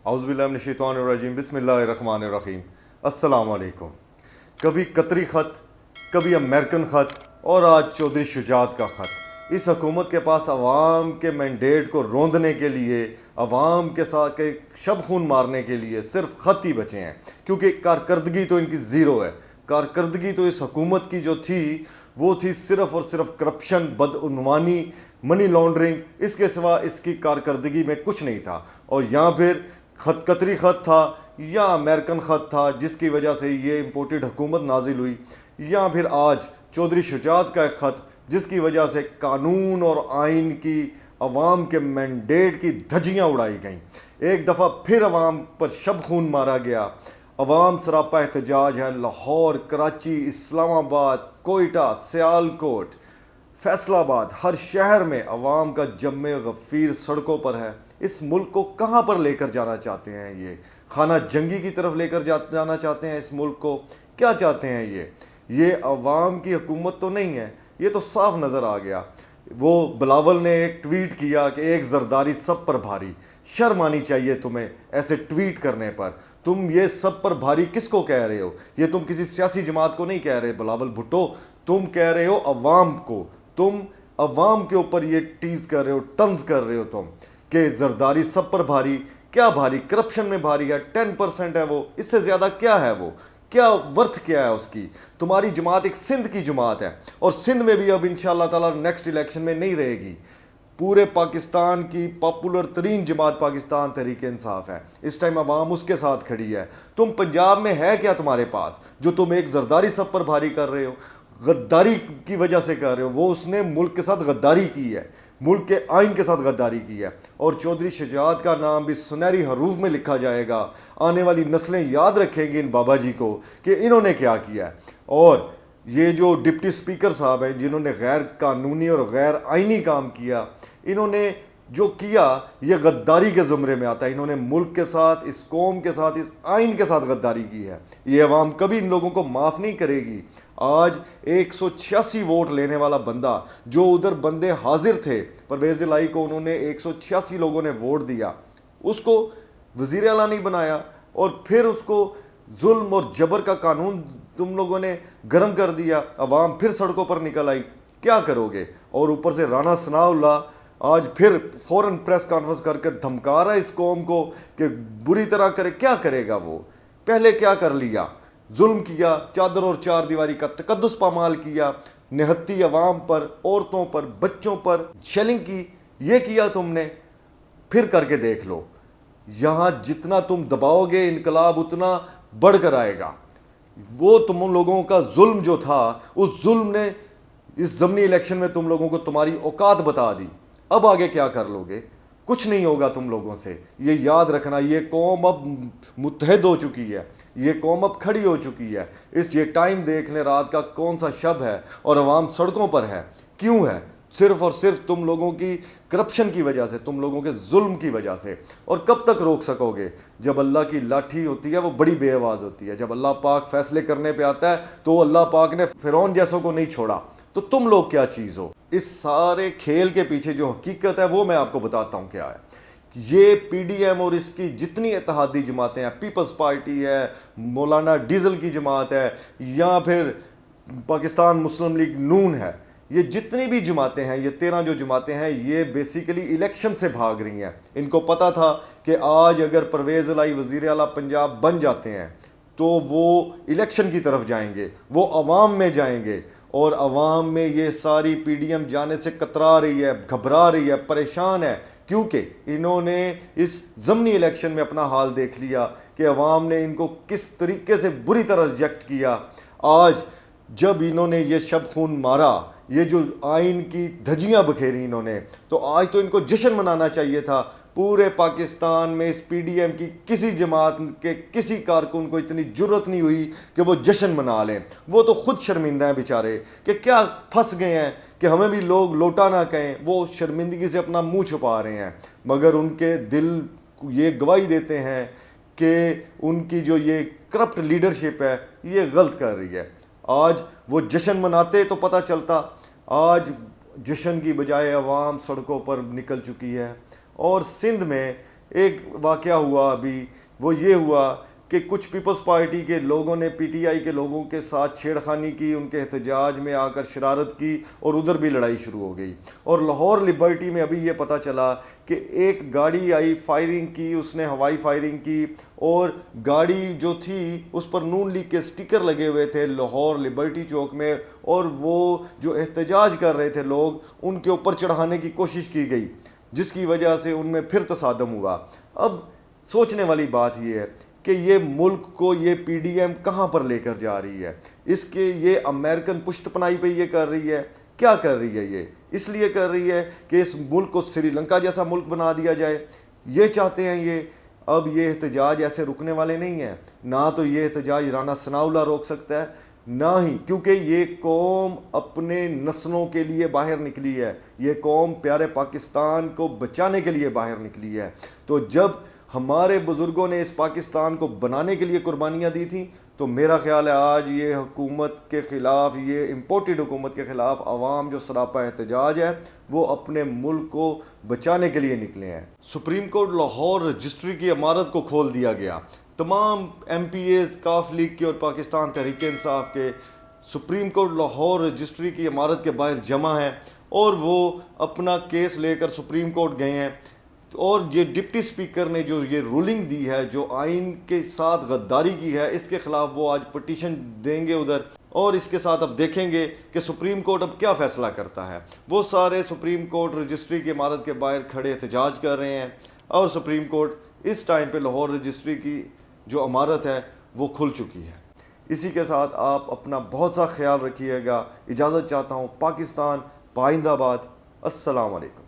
اعوذ باللہ من الشیطان الرجیم، بسم اللہ الرحمن الرحیم۔ السلام علیکم۔ کبھی قطری خط، کبھی امریکن خط، اور آج چودھری شجاعت کا خط۔ اس حکومت کے پاس عوام کے مینڈیٹ کو روندنے کے لیے، عوام کے ساتھ شب خون مارنے کے لیے صرف خط ہی بچے ہیں، کیونکہ کارکردگی تو ان کی زیرو ہے۔ کارکردگی تو اس حکومت کی جو تھی وہ تھی صرف اور صرف کرپشن، بدعنوانی، منی لانڈرنگ، اس کے سوا اس کی کارکردگی میں کچھ نہیں تھا۔ اور یہاں پھر قطری خط تھا یا امریکن خط تھا جس کی وجہ سے یہ امپورٹڈ حکومت نازل ہوئی، یا پھر آج چودھری شجاعت کا ایک خط جس کی وجہ سے قانون اور آئین کی، عوام کے مینڈیٹ کی دھجیاں اڑائی گئیں۔ ایک دفعہ پھر عوام پر شب خون مارا گیا۔ عوام سراپا احتجاج ہے۔ لاہور، کراچی، اسلام آباد، کوئٹہ، سیالکوٹ، فیصل آباد، ہر شہر میں عوام کا جم غفیر سڑکوں پر ہے۔ اس ملک کو کہاں پر لے کر جانا چاہتے ہیں؟ یہ خانہ جنگی کی طرف لے کر جانا چاہتے ہیں اس ملک کو؟ کیا چاہتے ہیں یہ عوام کی حکومت تو نہیں ہے، یہ تو صاف نظر آ گیا۔ وہ بلاول نے ایک ٹویٹ کیا کہ ایک زرداری سب پر بھاری۔ شرم آنی چاہیے تمہیں ایسے ٹویٹ کرنے پر۔ تم یہ سب پر بھاری کس کو کہہ رہے ہو؟ یہ تم کسی سیاسی جماعت کو نہیں کہہ رہے بلاول بھٹو، تم کہہ رہے ہو عوام کو۔ تم عوام کے اوپر یہ ٹیز کر رہے ہو، طنز کر رہے ہو تم کہ زرداری سب پر بھاری۔ کیا بھاری؟ کرپشن میں بھاری ہے، 10% ہے وہ، اس سے زیادہ کیا ہے؟ وہ کیا ورتھ کیا ہے اس کی؟ تمہاری جماعت ایک سندھ کی جماعت ہے، اور سندھ میں بھی اب انشاءاللہ تعالیٰ نیکسٹ الیکشن میں نہیں رہے گی۔ پورے پاکستان کی پاپولر ترین جماعت پاکستان تحریک انصاف ہے، اس ٹائم عوام اس کے ساتھ کھڑی ہے۔ تم پنجاب میں ہے کیا تمہارے پاس جو تم ایک زرداری سب پر بھاری کر رہے ہو؟ غداری کی وجہ سے کر رہے ہو۔ وہ اس نے ملک کے ساتھ غداری کی ہے، ملک کے آئین کے ساتھ غداری کی ہے، اور چودھری شجاعت کا نام بھی سنہری حروف میں لکھا جائے گا۔ آنے والی نسلیں یاد رکھیں گی ان بابا جی کو کہ انہوں نے کیا کیا ہے۔ اور یہ جو ڈپٹی سپیکر صاحب ہیں جنہوں نے غیر قانونی اور غیر آئینی کام کیا، انہوں نے جو کیا یہ غداری کے زمرے میں آتا ہے۔ انہوں نے ملک کے ساتھ، اس قوم کے ساتھ، اس آئین کے ساتھ غداری کی ہے۔ یہ عوام کبھی ان لوگوں کو معاف نہیں کرے گی۔ آج 186 ووٹ لینے والا بندہ، جو ادھر بندے حاضر تھے، پرویز الہی کو انہوں نے 186 لوگوں نے ووٹ دیا، اس کو وزیر اعلیٰ نہیں بنایا، اور پھر اس کو ظلم اور جبر کا قانون تم لوگوں نے گرم کر دیا۔ عوام پھر سڑکوں پر نکل آئی۔ کیا کرو گے؟ اور اوپر سے رانا ثناء اللہ آج پھر فوراً پریس کانفرنس کر کے دھمکا رہا ہے اس قوم کو کہ بری طرح کرے۔ کیا کرے گا وہ؟ پہلے کیا کر لیا؟ ظلم کیا، چادر اور چار دیواری کا تقدس پامال کیا، نہتی عوام پر، عورتوں پر، بچوں پر شیلنگ کی۔ یہ کیا تم نے، پھر کر کے دیکھ لو۔ یہاں جتنا تم دباؤ گے انقلاب اتنا بڑھ کر آئے گا۔ وہ تم لوگوں کا ظلم جو تھا، اس ظلم نے اس ضمنی الیکشن میں تم لوگوں کو تمہاری اوقات بتا دی۔ اب آگے کیا کر لو گے؟ کچھ نہیں ہوگا تم لوگوں سے، یہ یاد رکھنا۔ یہ قوم اب متحد ہو چکی ہے، یہ قوم اب کھڑی ہو چکی ہے۔ یہ ٹائم دیکھ لیں رات کا کون سا شب ہے، اور عوام سڑکوں پر ہے۔ کیوں ہے؟ صرف اور صرف تم لوگوں کی کرپشن کی وجہ سے، تم لوگوں کے ظلم کی وجہ سے۔ اور کب تک روک سکو گے؟ جب اللہ کی لاٹھی ہوتی ہے وہ بڑی بے آواز ہوتی ہے۔ جب اللہ پاک فیصلے کرنے پہ آتا ہے تو اللہ پاک نے فرعون جیسوں کو نہیں چھوڑا، تو تم لوگ کیا چیز ہو؟ اس سارے کھیل کے پیچھے جو حقیقت ہے وہ میں آپ کو بتاتا ہوں کیا ہے۔ یہ پی ڈی ایم اور اس کی جتنی اتحادی جماعتیں ہیں، پیپلز پارٹی ہے، مولانا ڈیزل کی جماعت ہے، یا پھر پاکستان مسلم لیگ نون ہے، یہ جتنی بھی جماعتیں ہیں، یہ 13 جو جماعتیں ہیں، یہ بیسیکلی الیکشن سے بھاگ رہی ہیں۔ ان کو پتہ تھا کہ آج اگر پرویز الہی وزیر اعلیٰ پنجاب بن جاتے ہیں تو وہ الیکشن کی طرف جائیں گے، وہ عوام میں جائیں گے، اور عوام میں یہ ساری پی ڈی ایم جانے سے کترا رہی ہے، گھبرا رہی ہے، پریشان ہے، کیونکہ انہوں نے اس ضمنی الیکشن میں اپنا حال دیکھ لیا کہ عوام نے ان کو کس طریقے سے بری طرح ریجیکٹ کیا۔ آج جب انہوں نے یہ شب خون مارا، یہ جو آئین کی دھجیاں بکھیری انہوں نے، تو آج تو ان کو جشن منانا چاہیے تھا۔ پورے پاکستان میں اس پی ڈی ایم کی کسی جماعت کے کسی کارکن کو اتنی جرت نہیں ہوئی کہ وہ جشن منا لیں۔ وہ تو خود شرمندہ ہیں بیچارے کہ کیا پھنس گئے ہیں کہ ہمیں بھی لوگ لوٹا نہ کہیں۔ وہ شرمندگی سے اپنا منہ چھپا رہے ہیں، مگر ان کے دل یہ گواہی دیتے ہیں کہ ان کی جو یہ کرپٹ لیڈرشپ ہے یہ غلط کر رہی ہے۔ آج وہ جشن مناتے تو پتہ چلتا۔ آج جشن کی بجائے عوام سڑکوں پر نکل چکی ہے۔ اور سندھ میں ایک واقعہ ہوا ابھی، وہ یہ ہوا کہ کچھ پیپلز پارٹی کے لوگوں نے پی ٹی آئی کے لوگوں کے ساتھ چھیڑ خانی کی، ان کے احتجاج میں آ کر شرارت کی اور ادھر بھی لڑائی شروع ہو گئی۔ اور لاہور لبرٹی میں ابھی یہ پتہ چلا کہ ایک گاڑی آئی، فائرنگ کی، اس نے ہوائی فائرنگ کی، اور گاڑی جو تھی اس پر نون لیگ کے سٹیکر لگے ہوئے تھے لاہور لبرٹی چوک میں، اور وہ جو احتجاج کر رہے تھے لوگ ان کے اوپر چڑھانے کی کوشش کی گئی، جس کی وجہ سے ان میں پھر تصادم ہوا۔ اب سوچنے والی بات یہ ہے کہ یہ ملک کو یہ پی ڈی ایم کہاں پر لے کر جا رہی ہے؟ اس کے یہ امریکن پشت پناہی پہ یہ کر رہی ہے، کیا کر رہی ہے؟ یہ اس لیے کر رہی ہے کہ اس ملک کو سری لنکا جیسا ملک بنا دیا جائے، یہ چاہتے ہیں یہ۔ اب یہ احتجاج ایسے رکنے والے نہیں ہیں، نہ تو یہ احتجاج رانا ثناءاللہ روک سکتا ہے، نہ ہی، کیونکہ یہ قوم اپنے نسلوں کے لیے باہر نکلی ہے، یہ قوم پیارے پاکستان کو بچانے کے لیے باہر نکلی ہے۔ تو جب ہمارے بزرگوں نے اس پاکستان کو بنانے کے لیے قربانیاں دی تھیں، تو میرا خیال ہے آج یہ حکومت کے خلاف، یہ امپورٹڈ حکومت کے خلاف عوام جو سراپا احتجاج ہے وہ اپنے ملک کو بچانے کے لیے نکلے ہیں۔ سپریم کورٹ لاہور رجسٹری کی عمارت کو کھول دیا گیا، تمام ایم پی ایز کاف لیگ کے اور پاکستان تحریک انصاف کے سپریم کورٹ لاہور رجسٹری کی عمارت کے باہر جمع ہیں، اور وہ اپنا کیس لے کر سپریم کورٹ گئے ہیں۔ اور یہ ڈپٹی سپیکر نے جو یہ رولنگ دی ہے، جو آئین کے ساتھ غداری کی ہے، اس کے خلاف وہ آج پٹیشن دیں گے ادھر، اور اس کے ساتھ اب دیکھیں گے کہ سپریم کورٹ اب کیا فیصلہ کرتا ہے۔ وہ سارے سپریم کورٹ رجسٹری کی عمارت کے باہر کھڑے احتجاج کر رہے ہیں، اور سپریم کورٹ اس ٹائم پہ لاہور رجسٹری کی جو عمارت ہے وہ کھل چکی ہے۔ اسی کے ساتھ آپ اپنا بہت سا خیال رکھیے گا۔ اجازت چاہتا ہوں۔ پاکستان پائندہ باد۔ السلام علیکم۔